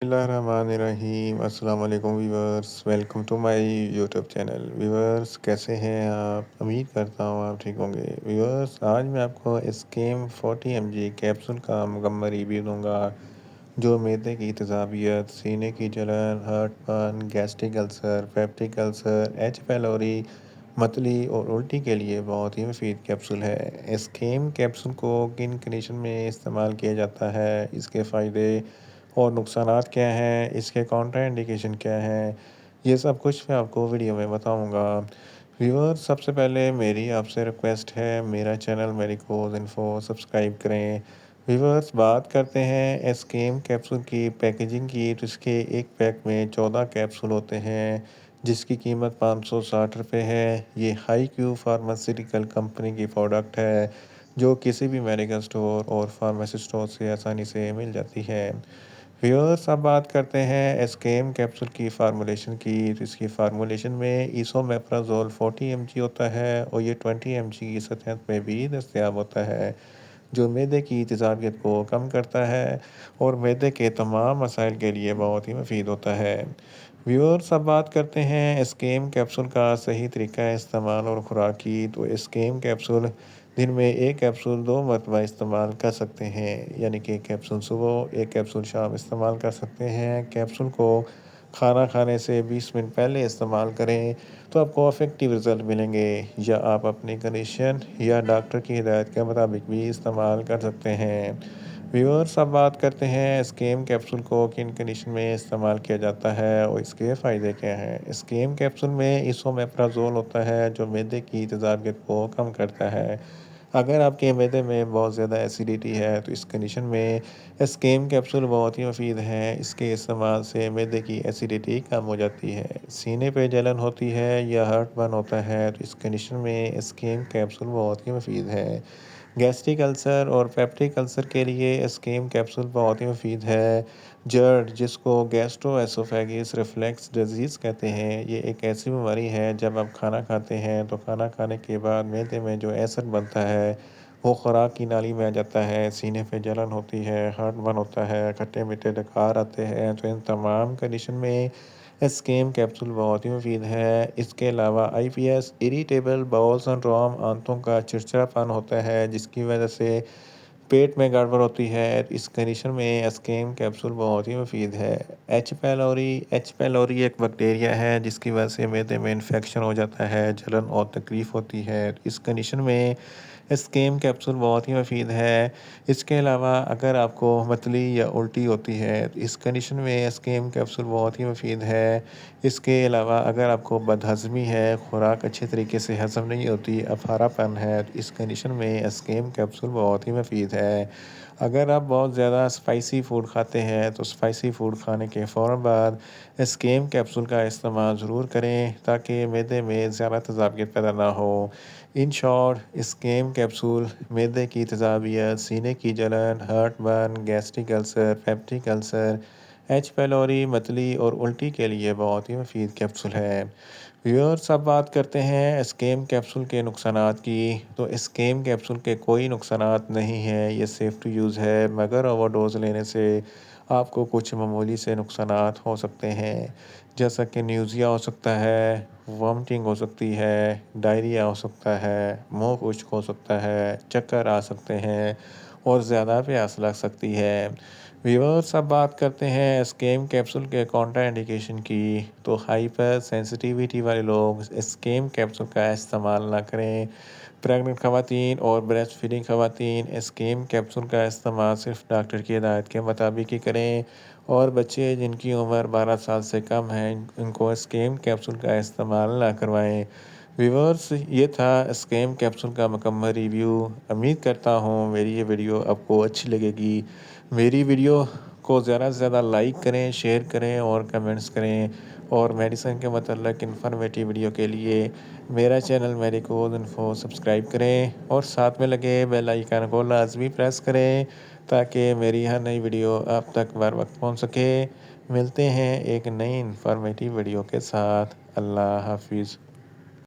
बिस्मिल्लाहिर्रहमानिर्रहीम। अस्सलाम वालेकुम viewers, welcome to my YouTube channel. Viewers कैसे हैं आप? उम्मीद करता हूँ आप ठीक होंगे। व्यूअर्स आज मैं आपको स्कीम 40 mg कैप्सूल का मुकम्मल रिव्यू दूंगा जो मैदे की तेज़ाबियत, सीने की जलन, heartburn, gastric ulcer, peptic ulcer, H pylori, मतली और उल्टी के लिए बहुत ही मुफीद कैप्सूल है। स्कीम कैप्सूल को किन कंडीशन में इस्तेमाल किया जाता है, इसके फ़ायदे और नुकसानात क्या हैं, इसके काउंटर इंडिकेशन क्या हैं, ये सब कुछ मैं आपको वीडियो में बताऊंगा। व्यूअर्स सबसे पहले मेरी आपसे रिक्वेस्ट है, मेरा चैनल मेडिकोज इन्फो सब्सक्राइब करें। व्यूअर्स बात करते हैं स्कीम कैप्सूल की पैकेजिंग की, तो इसके एक पैक में 14 कैप्सूल होते हैं जिसकी कीमत 560 रुपये है। ये हाई क्यू फार्मास्यूटिकल कंपनी की प्रोडक्ट है जो किसी भी मेडिकल स्टोर और फार्मेसी स्टोर से आसानी से मिल जाती है। व्यूअर्स अब बात करते हैं एस्केम कैप्सूल की फार्मूलेशन की, तो इसकी फार्मूलेशन में इसोमेप्राजोल 40 mg होता है और ये 20 mg की सतह में भी दस्तयाब होता है जो मैदे की तेज़ाबियत को कम करता है और मैदे के तमाम मसाइल के लिए बहुत ही मुफीद होता है। व्यूअर्स अब बात करते हैं एस्केम कैप्सूल का सही तरीका इस्तेमाल और खुराक की, तो एस्केम कैप्सूल दिन में एक कैप्सूल 2 मरतबा इस्तेमाल कर सकते हैं, यानी कि एक कैप्सूल सुबह, एक कैप्सूल शाम इस्तेमाल कर सकते हैं। कैप्सूल को खाना खाने से 20 मिनट पहले इस्तेमाल करें तो आपको इफ़ेक्टिव रिज़ल्ट मिलेंगे, या आप अपनी कंडीशन या डॉक्टर की हिदायत के मुताबिक भी इस्तेमाल कर सकते हैं। व्यूअर्स अब बात करते हैं स्कीम कैप्सूल को किन कंडीशन में इस्तेमाल किया जाता है और इसके फ़ायदे क्या हैं। स्कीम कैप्सूल में इसोमेप्राजोल होता है जो मैदे की तेज़ाबियत को कम करता है। अगर आपके मैदे में बहुत ज़्यादा एसिडिटी है तो इस कंडीशन में स्कीम कैप्सूल बहुत ही मुफीद है। इसके इस्तेमाल से मैदे की एसिडिटी कम हो जाती है। सीने पे जलन होती है या हार्टबर्न होता है तो इस कंडीशन में स्कीम कैप्सूल बहुत ही मुफीद है। गैस्ट्रिक अल्सर और पेप्टिक अल्सर के लिए स्कीम कैप्सूल बहुत ही मुफीद है। जर्ड जिसको गैस्ट्रोएसोफेगस रिफ्लेक्स डिजीज़ कहते हैं, ये एक ऐसी बीमारी है जब आप खाना खाते हैं तो खाना खाने के बाद मैदे में जो एसिड बनता है वो खुराक की नाली में आ जाता है, सीने पे जलन होती है, हार्टबर्न होता है, खट्टे मीठे डकार आते हैं। तो इन तमाम कंडीशन में स्कीम कैप्सूल बहुत ही मुफीद है। इसके अलावा आईपीएस, इरिटेबल बाउल सिंड्रोम, आंतों का चिड़चिड़ापन होता है जिसकी वजह से पेट में गड़बड़ होती है, इस कंडीशन में स्कीम कैप्सूल बहुत ही मुफीद है। एच पैलोरी एक बैक्टीरिया है जिसकी वजह से मैदे में इन्फेक्शन हो जाता है, जलन और तकलीफ़ होती है। इस कंडीशन में स्कीम कैप्सूल बहुत ही मुफीद है। इसके अलावा अगर आपको मतली या उल्टी होती है तो इस कंडीशन में स्कीम कैप्सूल बहुत ही मुफीद है। इसके अलावा अगर आपको बदहज़मी है, खुराक अच्छे तरीके से हज़म नहीं होती, अफारापन है, तो इस कंडीशन में स्कीम कैप्सूल बहुत ही मुफीद है। अगर आप बहुत ज़्यादा स्पाइसी फ़ूड खाते हैं तो स्पाइसी फ़ूड खाने के फ़ौरन बाद स्कीम कैप्सूल का इस्तेमाल ज़रूर करें ताकि मैदे में ज़्यादा तेज़ाबियत पैदा ना हो। इन शॉर्ट स्कीम कैप्सूल मैदे की तेज़ाबियत, सीने की जलन, heartburn, gastric ulcer, peptic ulcer, H pylori, मतली और उल्टी के लिए बहुत ही मुफीद कैप्सूल है। व्यूअर्स अब बात करते हैं स्कीम कैप्सूल के नुकसानात की, तो स्कीम कैप्सूल के कोई नुकसानात नहीं हैं, ये सेफ़ टू यूज़ है, मगर ओवरडोज़ लेने से आपको कुछ मामूली से नुकसानात हो सकते हैं, जैसा कि न्यूज़िया हो सकता है, वॉमिटिंग हो सकती है, डायरिया हो सकता है, मुँह खुश्क हो सकता है, चक्कर आ सकते हैं और ज़्यादा प्यास लग सकती है। व्यूअर्स अब बात करते हैं स्कीम कैप्सूल के कॉन्ट्रा इंडिकेशन की, तो हाइपर सेंसिटिविटी वाले लोग स्कीम कैप्सूल का इस्तेमाल ना करें। प्रेग्नेंट ख़वातीन और ब्रेस्ट फीडिंग ख़वातीन स्कीम कैप्सूल का इस्तेमाल सिर्फ डॉक्टर की हिदायत के मुताबिक ही करें, और बच्चे जिनकी उम्र 12 साल से कम है इनको स्कीम कैप्सूल का इस्तेमाल ना करवाएं। व्यूअर्स ये था स्कीम कैप्सूल का मुकम्मल रिव्यू। उम्मीद करता हूँ मेरी ये वीडियो आपको अच्छी लगेगी। मेरी वीडियो को ज़्यादा से ज़्यादा लाइक करें, शेयर करें और कमेंट्स करें, और मेडिसिन के मतलब इन्फॉर्मेटिव वीडियो के लिए मेरा चैनल मेडिकोज इन्फो सब्सक्राइब करें और साथ में लगे बेल आइकन को लाजमी प्रेस करें ताकि मेरी हर नई वीडियो आप तक बर वक्त पहुँच सके। मिलते हैं एक नई इन्फॉर्मेटिव वीडियो के साथ। अल्लाह हाफिज़।